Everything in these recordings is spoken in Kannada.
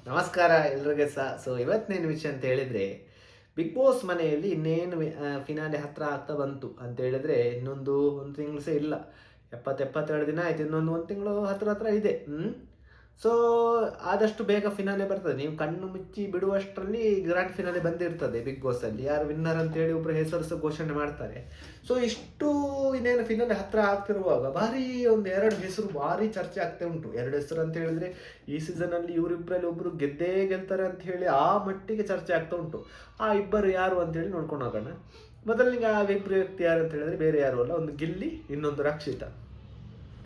ನಮಸ್ಕಾರ ಎಲ್ರಿಗೆ ಸೊ ಇವತ್ತಿನ ವಿಷಯ ಅಂತ ಹೇಳಿದ್ರೆ ಬಿಗ್ ಬಾಸ್ ಮನೆಯಲ್ಲಿ ಇನ್ನೇನು ಫಿನಾಲೆ ಹತ್ರ ಆಗ್ತಾ ಬಂತು ಅಂತ ಹೇಳಿದ್ರೆ ಒಂದು ತಿಂಗಳು ಸಹ ಇಲ್ಲ. 72 ದಿನ ಆಯ್ತು, ಒಂದು ತಿಂಗಳು ಹತ್ರ ಹತ್ರ ಇದೆ. ಸೊ ಆದಷ್ಟು ಬೇಗ ಫಿನಾಲೆ ಬರ್ತದೆ. ನೀವು ಕಣ್ಣು ಮುಚ್ಚಿ ಬಿಡುವಷ್ಟರಲ್ಲಿ ಗ್ರ್ಯಾಂಡ್ ಫಿನಾಲೆ ಬಂದಿರ್ತದೆ. ಬಿಗ್ ಬಾಸ್ ಅಲ್ಲಿ ಯಾರು ವಿನ್ನರ್ ಅಂತ ಹೇಳಿ ಒಬ್ರು ಹೆಸರು ಘೋಷಣೆ ಮಾಡ್ತಾರೆ. ಸೊ ಇಷ್ಟು ಇನ್ನೇನು ಫಿನಾಲೆ ಹತ್ರ ಆಗ್ತಿರುವಾಗ ಭಾರಿ ಒಂದು ಎರಡು ಹೆಸರು ಭಾರಿ ಚರ್ಚೆ ಆಗ್ತಾ ಉಂಟು. ಎರಡು ಹೆಸರು ಅಂತ ಹೇಳಿದ್ರೆ ಈ ಸೀಸನ್ ಅಲ್ಲಿ ಇವರಿಬ್ಬರಲ್ಲಿ ಒಬ್ರು ಗೆದ್ದೇ ಗೆಲ್ತಾರೆ ಅಂತ ಹೇಳಿ ಆ ಮಟ್ಟಿಗೆ ಚರ್ಚೆ ಆಗ್ತಾ ಉಂಟು. ಆ ಇಬ್ಬರು ಯಾರು ಅಂತ ಹೇಳಿ ನೋಡ್ಕೊಂಡು ಹೋಗೋಣ. ಮೊದಲಿಗೆ ಆ ಇಬ್ಬರು ವ್ಯಕ್ತಿ ಯಾರು ಅಂತ ಹೇಳಿದ್ರೆ ಬೇರೆ ಯಾರು ಅಲ್ಲ, ಒಂದು ಗಿಲ್ಲಿ, ಇನ್ನೊಂದು ರಕ್ಷಿತಾ.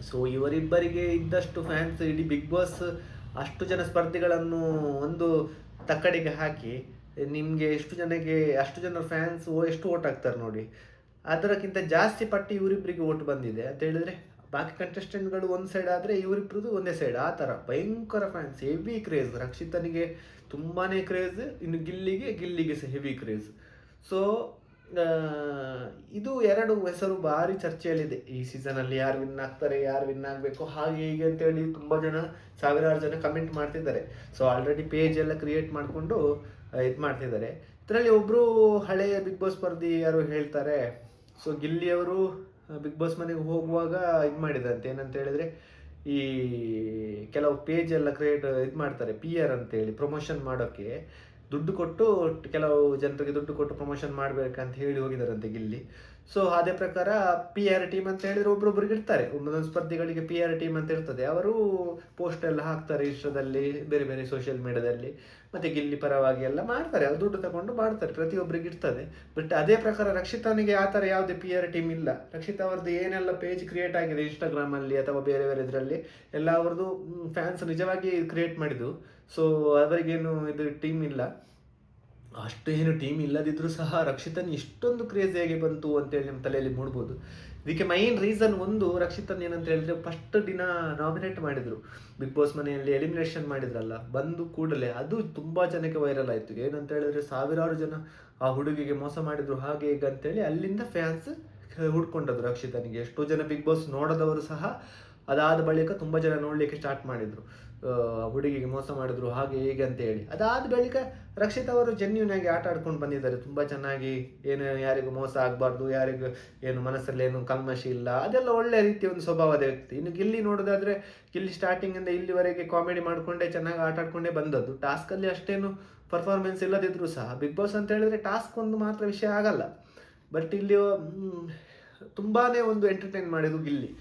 ಸೊ ಇವರಿಬ್ಬರಿಗೆ ಇದ್ದಷ್ಟು ಫ್ಯಾನ್ಸ್ ಇಡೀ ಬಿಗ್ ಬಾಸ್ ಅಷ್ಟು ಜನ ಸ್ಪರ್ಧಿಗಳನ್ನು ಒಂದು ತಕ್ಕಡಿಗೆ ಹಾಕಿ ನಿಮಗೆ ಎಷ್ಟು ಜನಕ್ಕೆ ಅಷ್ಟು ಜನ ಫ್ಯಾನ್ಸ್ ಎಷ್ಟು ಓಟ್ ಹಾಕ್ತಾರೆ ನೋಡಿ. ಅದಕ್ಕಿಂತ ಜಾಸ್ತಿ ಪಟ್ಟಿ ಇವರಿಬ್ಬರಿಗೆ ಓಟ್ ಬಂದಿದೆ ಅಂತ ಹೇಳಿದ್ರೆ ಬಾಕಿ ಕಂಟೆಸ್ಟೆಂಟ್ಗಳು ಒಂದು ಸೈಡ್ ಆದರೆ ಇವರಿಬ್ಬರದು ಒಂದೇ ಸೈಡ್. ಆ ಥರ ಭಯಂಕರ ಫ್ಯಾನ್ಸ್, ಹೆವಿ ಕ್ರೇಜ್. ರಕ್ಷಿತನಿಗೆ ತುಂಬಾ ಕ್ರೇಜ್, ಇನ್ನು ಗಿಲ್ಲಿಗೆ ಸಹ ಹೆವಿ ಕ್ರೇಜ್. ಸೊ ಇದು ಎರಡು ಹೆಸರು ಭಾರಿ ಚರ್ಚೆಯಲ್ಲಿದೆ ಈ ಸೀಸನಲ್ಲಿ. ಯಾರು ವಿನ್ ಆಗ್ತಾರೆ, ಯಾರು ವಿನ್ ಆಗಬೇಕು, ಹಾಗೆ ಹೀಗೆ ಅಂತೇಳಿ ತುಂಬ ಜನ, ಸಾವಿರಾರು ಜನ ಕಮೆಂಟ್ ಮಾಡ್ತಿದ್ದಾರೆ. ಸೊ ಆಲ್ರೆಡಿ ಪೇಜ್ ಎಲ್ಲ ಕ್ರಿಯೇಟ್ ಮಾಡಿಕೊಂಡು ಇದು ಮಾಡ್ತಿದ್ದಾರೆ. ಇದರಲ್ಲಿ ಒಬ್ಬರು ಹಳೆಯ ಬಿಗ್ ಬಾಸ್ ಸ್ಪರ್ಧಿ ಯಾರು ಹೇಳ್ತಾರೆ, ಸೊ ಗಿಲ್ಲಿಯವರು ಬಿಗ್ ಬಾಸ್ ಮನೆಗೆ ಹೋಗುವಾಗ ಇದು ಮಾಡಿದಂತೆ, ಏನಂತ ಹೇಳಿದ್ರೆ ಈ ಕೆಲವು ಪೇಜ್ ಎಲ್ಲ ಕ್ರಿಯೇಟ್ ಇದು ಮಾಡ್ತಾರೆ, PR ಅಂತೇಳಿ ಪ್ರಮೋಷನ್ ಮಾಡೋಕ್ಕೆ ದುಡ್ಡು ಕೊಟ್ಟು, ಕೆಲವು ಜನರಿಗೆ ದುಡ್ಡು ಕೊಟ್ಟು ಪ್ರಮೋಷನ್ ಮಾಡ್ಬೇಕಂತ ಹೇಳಿ ಹೋಗಿದಾರಂತೆ ಗಿಲ್ಲಿ. ಸೊ ಅದೇ ಪ್ರಕಾರ PR ಟೀಮ್ ಅಂತ ಹೇಳಿದ್ರೆ ಒಬ್ರೊಬ್ರಿಗೆ ಇರ್ತಾರೆ, ಒಂದೊಂದು ಸ್ಪರ್ಧಿಗಳಿಗೆ PR ಟೀಮ್ ಅಂತ ಇರ್ತದೆ. ಅವರು ಪೋಸ್ಟ್ ಎಲ್ಲ ಹಾಕ್ತಾರೆ ಇನ್ಸ್ಟಾದಲ್ಲಿ, ಬೇರೆ ಬೇರೆ ಸೋಷಿಯಲ್ ಮೀಡಿಯಾದಲ್ಲಿ, ಮತ್ತೆ ಗಿಲ್ಲಿ ಪರವಾಗಿ ಎಲ್ಲ ಮಾಡ್ತಾರೆ. ಅವ್ರು ದುಡ್ಡು ತಗೊಂಡು ಮಾಡ್ತಾರೆ, ಪ್ರತಿಯೊಬ್ಬರಿಗೆ ಇರ್ತದೆ. ಬಟ್ ಅದೇ ಪ್ರಕಾರ ರಕ್ಷಿತಾನಿಗೆ ಆ ಥರ ಯಾವುದೇ PR ಟೀಮ್ ಇಲ್ಲ. ರಕ್ಷಿತಾ ಅವ್ರದ್ದು ಏನೆಲ್ಲ ಪೇಜ್ ಕ್ರಿಯೇಟ್ ಆಗಿದೆ ಇನ್ಸ್ಟಾಗ್ರಾಮಲ್ಲಿ ಅಥವಾ ಬೇರೆ ಬೇರೆ ಇದರಲ್ಲಿ ಎಲ್ಲ ಅವ್ರದ್ದು ಫ್ಯಾನ್ಸ್ ನಿಜವಾಗಿ ಕ್ರಿಯೇಟ್ ಮಾಡಿದ್ದು. ಸೊ ಅವರಿಗೇನು ಇದು ಟೀಮ್ ಇಲ್ಲ. ಅಷ್ಟು ಏನು ಟೀಮ್ ಇಲ್ಲದಿದ್ರೂ ಸಹ ರಕ್ಷಿತನ್ ಇಷ್ಟೊಂದು ಕ್ರೇಜ್ ಹೇಗೆ ಬಂತು ಅಂತೇಳಿ ನಿಮ್ಮ ತಲೆಯಲ್ಲಿ ಮೂಡ್ಬೋದು. ಇದಕ್ಕೆ ಮೈನ್ ರೀಸನ್ ಒಂದು, ರಕ್ಷಿತನ್ ಏನಂತ ಹೇಳಿದ್ರೆ ಫಸ್ಟ್ ದಿನ ನಾಮಿನೇಟ್ ಮಾಡಿದ್ರು ಬಿಗ್ ಬಾಸ್ ಮನೆಯಲ್ಲಿ, ಎಲಿಮಿನೇಷನ್ ಮಾಡಿದ್ರಲ್ಲ, ಬಂದು ಕೂಡಲೇ ಅದು ತುಂಬಾ ಜನಕ್ಕೆ ವೈರಲ್ ಆಯ್ತು. ಏನಂತ ಹೇಳಿದ್ರೆ ಸಾವಿರಾರು ಜನ ಆ ಹುಡುಗಿಗೆ ಮೋಸ ಮಾಡಿದ್ರು ಹಾಗೆ ಹೀಗೆ ಅಂತೇಳಿ ಅಲ್ಲಿಂದ ಫ್ಯಾನ್ಸ್ ಹುಡ್ಕೊಂಡದ್ರು ರಕ್ಷಿತನಿಗೆ. ಎಷ್ಟೋ ಜನ ಬಿಗ್ ಬಾಸ್ ನೋಡದವರು ಸಹ ಅದಾದ ಬಳಿಕ ತುಂಬ ಜನ ನೋಡಲಿಕ್ಕೆ ಸ್ಟಾರ್ಟ್ ಮಾಡಿದ್ರು, ಹುಡುಗಿಗೆ ಮೋಸ ಮಾಡಿದ್ರು ಹಾಗೆ ಹೇಗೆ ಅಂತ ಹೇಳಿ. ಅದಾದ ಬಳಿಕ ರಕ್ಷಿತ್ ಅವರು ಜೆನ್ಯೂನ್ ಆಗಿ ಆಟ ಆಡ್ಕೊಂಡು ಬಂದಿದ್ದಾರೆ ತುಂಬ ಚೆನ್ನಾಗಿ. ಏನು ಯಾರಿಗೂ ಮೋಸ ಆಗಬಾರ್ದು, ಯಾರಿಗೂ ಏನು ಮನಸ್ಸಲ್ಲಿ ಏನು ಕಲ್ಮಶ ಇಲ್ಲ, ಅದೆಲ್ಲ ಒಳ್ಳೆ ರೀತಿಯ ಒಂದು ಸ್ವಭಾವದ ವ್ಯಕ್ತಿ. ಇನ್ನು ಗಿಲ್ಲಿ ನೋಡೋದಾದ್ರೆ, ಗಿಲ್ಲಿ ಸ್ಟಾರ್ಟಿಂಗಿಂದ ಇಲ್ಲಿವರೆಗೆ ಕಾಮಿಡಿ ಮಾಡಿಕೊಂಡೇ ಚೆನ್ನಾಗಿ ಆಟ ಆಡ್ಕೊಂಡೇ ಬಂದದ್ದು. ಟಾಸ್ಕಲ್ಲಿ ಅಷ್ಟೇನು ಪರ್ಫಾರ್ಮೆನ್ಸ್ ಇಲ್ಲದಿದ್ರೂ ಸಹ, ಬಿಗ್ ಬಾಸ್ ಅಂತ ಹೇಳಿದ್ರೆ ಟಾಸ್ಕ್ ಒಂದು ಮಾತ್ರ ವಿಷಯ ಆಗಲ್ಲ. ಬಟ್ ಇಲ್ಲಿ ತುಂಬಾ ಒಂದು ಎಂಟರ್ಟೈನ್ ಮಾಡಿದ್ರು ಗಿಲ್ಲಿ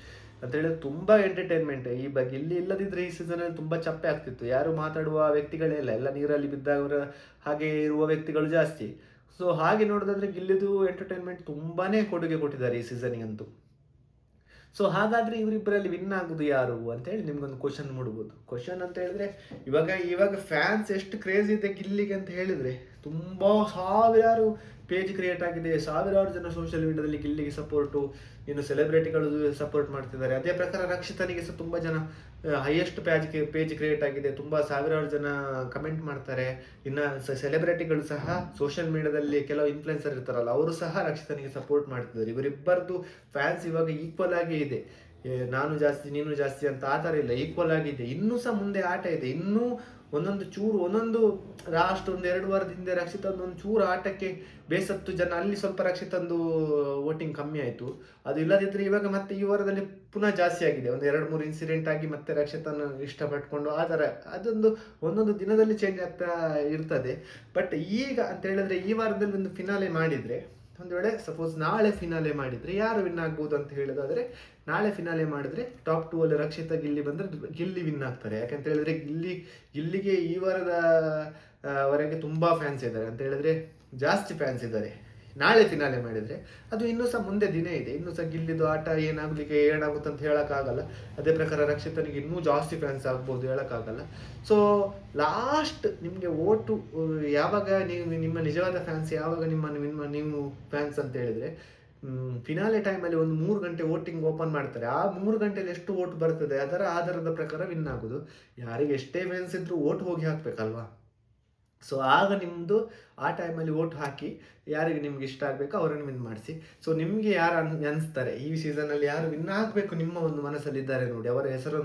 ಅಂತ ಹೇಳಿದ್ರೆ, ತುಂಬಾ ಎಂಟರ್ಟೈನ್ಮೆಂಟ್. ಈ ಬಗ್ಗೆ ಇಲ್ಲಿ ಇಲ್ಲದಿದ್ರೆ ಈ ಸೀಸನಲ್ಲಿ ತುಂಬಾ ಚಪ್ಪೆ ಆಗ್ತಿತ್ತು. ಯಾರು ಮಾತಾಡುವ ವ್ಯಕ್ತಿಗಳೇ ಇಲ್ಲ, ಎಲ್ಲ ನೀರಲ್ಲಿ ಬಿದ್ದವರ ಹಾಗೆ ಇರುವ ವ್ಯಕ್ತಿಗಳು ಜಾಸ್ತಿ. ಸೊ ಹಾಗೆ ನೋಡೋದಾದ್ರೆ ಗಿಲ್ಲಿದು ಎಂಟರ್ಟೈನ್ಮೆಂಟ್ ತುಂಬಾನೇ ಕೊಡುಗೆ ಕೊಟ್ಟಿದ್ದಾರೆ ಈ ಸೀಸನಿಗಂತೂ. ಸೊ ಹಾಗಾದ್ರೆ ಇವರಿಬ್ಬರಲ್ಲಿ ವಿನ್ ಆಗುದು ಯಾರು ಅಂತ ಹೇಳಿ ನಿಮ್ಗೊಂದು ಕ್ವಶನ್ ಮೂಡ್ಬೋದು. ಕ್ವಶನ್ ಅಂತ ಹೇಳಿದ್ರೆ, ಇವಾಗ ಫ್ಯಾನ್ಸ್ ಎಷ್ಟು ಕ್ರೇಜ್ ಇದೆ ಗಿಲ್ಲಿಗೆ ಅಂತ ಹೇಳಿದ್ರೆ, ತುಂಬಾ ಸಾವಿರಾರು ಪೇಜ್ ಕ್ರಿಯೇಟ್ ಆಗಿದೆ, ಸಾವಿರಾರು ಜನ ಸೋಷಿಯಲ್ ಮೀಡಿಯಾದಲ್ಲಿ ಗಿಲ್ಲಿಗೆ ಸಪೋರ್ಟು, ಇನ್ನು ಸೆಲೆಬ್ರಿಟಿಗಳು ಸಪೋರ್ಟ್ ಮಾಡ್ತಿದ್ದಾರೆ. ಅದೇ ಪ್ರಕಾರ ರಕ್ಷಿತನಿಗೆ ಸಹ ತುಂಬ ಜನ ಹೈಯೆಸ್ಟ್ ಪೇಜ್ ಕ್ರಿಯೇಟ್ ಆಗಿದೆ, ತುಂಬ ಸಾವಿರಾರು ಜನ ಕಮೆಂಟ್ ಮಾಡ್ತಾರೆ. ಇನ್ನು ಸೆಲೆಬ್ರಿಟಿಗಳು ಸಹ ಸೋಷಿಯಲ್ ಮೀಡಿಯಾದಲ್ಲಿ ಕೆಲವು ಇನ್ಫ್ಲುಯೆನ್ಸರ್ ಇರ್ತಾರಲ್ಲ, ಅವರು ಸಹ ರಕ್ಷಿತನಿಗೆ ಸಪೋರ್ಟ್ ಮಾಡ್ತಿದ್ದಾರೆ. ಇವರಿಬ್ಬರದು ಫ್ಯಾನ್ಸ್ ಇವಾಗ ಈಕ್ವಲ್ ಆಗಿ ಇದೆ. ನಾನು ಜಾಸ್ತಿ ನೀನು ಜಾಸ್ತಿ ಅಂತ ಆ ಥರ ಇಲ್ಲ, ಈಕ್ವಲ್ ಆಗಿದೆ. ಇನ್ನೂ ಸಹ ಮುಂದೆ ಆಟ ಇದೆ. ಇನ್ನೂ ಒಂದೊಂದು ಲಾಸ್ಟ್ ಒಂದು 2 ವಾರದ ಹಿಂದೆ ರಕ್ಷಿತಂದು ಒಂದು ಚೂರು ಆಟಕ್ಕೆ ಬೇಸತ್ತು ಜನ ಅಲ್ಲಿ ಸ್ವಲ್ಪ ರಕ್ಷಿತಂದು ವೋಟಿಂಗ್ ಕಮ್ಮಿ ಆಯಿತು. ಅದು ಇಲ್ಲದಿದ್ದರೆ ಇವಾಗ ಮತ್ತೆ ಈ ವಾರದಲ್ಲಿ ಪುನಃ ಜಾಸ್ತಿ ಆಗಿದೆ. ಒಂದು 2-3 ಇನ್ಸಿಡೆಂಟ್ ಆಗಿ ಮತ್ತೆ ರಕ್ಷಿತನ ಇಷ್ಟಪಟ್ಕೊಂಡು ಆ ಥರ ಒಂದೊಂದು ದಿನದಲ್ಲಿ ಚೇಂಜ್ ಆಗ್ತಾ ಇರ್ತದೆ. ಬಟ್ ಈಗ ಅಂತ ಹೇಳಿದ್ರೆ, ಈ ವಾರದಲ್ಲಿ ಒಂದು ಫಿನಾಲೆ ಮಾಡಿದರೆ, ಒಂದು ವೇಳೆ ಸಪೋಸ್ ನಾಳೆ ಫಿನಾಲೆ ಮಾಡಿದರೆ ಯಾರು ವಿನ್ ಆಗ್ಬೋದು ಅಂತ ಹೇಳೋದಾದರೆ, ನಾಳೆ ಫಿನಾಲೆ ಮಾಡಿದ್ರೆ ಟಾಪ್ 2 ಅಲ್ಲಿ ರಕ್ಷಿತಾ ಗಿಲ್ಲಿ ಬಂದರೆ ಗಿಲ್ಲಿ ವಿನ್ ಆಗ್ತಾರೆ. ಯಾಕಂತ ಹೇಳಿದ್ರೆ ಗಿಲ್ಲಿಗೆ ಈ ವಾರದ ವರೆಗೆ ತುಂಬ ಫ್ಯಾನ್ಸ್ ಇದ್ದಾರೆ ಅಂತ ಹೇಳಿದ್ರೆ, ಜಾಸ್ತಿ ಫ್ಯಾನ್ಸ್ ಇದ್ದಾರೆ. ನಾಳೆ ಫಿನಾಲೆ ಮಾಡಿದರೆ ಅದು ಇನ್ನೂ ಸಹ ಮುಂದೆ ದಿನ ಇದೆ. ಇನ್ನೂ ಸಹ ಗಿಲ್ಲಿದು ಆಟ ಏನಾಗುತ್ತೆ ಅಂತ ಹೇಳೋಕ್ಕಾಗಲ್ಲ. ಅದೇ ಪ್ರಕಾರ ರಕ್ಷಿತನಿಗೆ ಇನ್ನೂ ಜಾಸ್ತಿ ಫ್ಯಾನ್ಸ್ ಆಗ್ಬೋದು, ಹೇಳೋಕ್ಕಾಗಲ್ಲ. ಸೊ ಲಾಸ್ಟ್ ನಿಮಗೆ ಓಟು ಯಾವಾಗ, ನಿಮ್ಮ ನಿಜವಾದ ಫ್ಯಾನ್ಸ್ ಯಾವಾಗ ನೀವು ಫ್ಯಾನ್ಸ್ ಅಂತ ಹೇಳಿದರೆ, ಫಿನಾಲೆ ಟೈಮಲ್ಲಿ ಒಂದು 3 ಗಂಟೆ ವೋಟಿಂಗ್ ಓಪನ್ ಮಾಡ್ತಾರೆ. ಆ 3 ಗಂಟೆಯಲ್ಲಿ ಎಷ್ಟು ವೋಟ್ ಬರ್ತದೆ ಅದರ ಆಧಾರದ ಪ್ರಕಾರ ವಿನ್ ಆಗೋದು. ಯಾರಿಗೆ ಎಷ್ಟೇ ಫ್ಯಾನ್ಸ್ ಇದ್ರೂ ವೋಟ್ ಹೋಗಿ ಹಾಕಬೇಕಲ್ವಾ. ಸೊ ಆಗ ನಿಮ್ಮದು ಆ ಟೈಮಲ್ಲಿ ವೋಟ್ ಹಾಕಿ ಯಾರಿಗೆ ನಿಮ್ಗೆ ಇಷ್ಟ ಆಗಬೇಕು ಅವರನ್ನು ವಿನ್ ಮಾಡಿಸಿ. ಸೊ ನಿಮಗೆ ಯಾರು ಅನಿಸ್ತಾರೆ ಈ ಸೀಸನಲ್ಲಿ ಯಾರು ವಿನ್ ಆಗಬೇಕು ನಿಮ್ಮ ಒಂದು ಮನಸ್ಸಲ್ಲಿ ಇದ್ದಾರೆ ನೋಡಿ, ಅವರ ಹೆಸರನ್ನು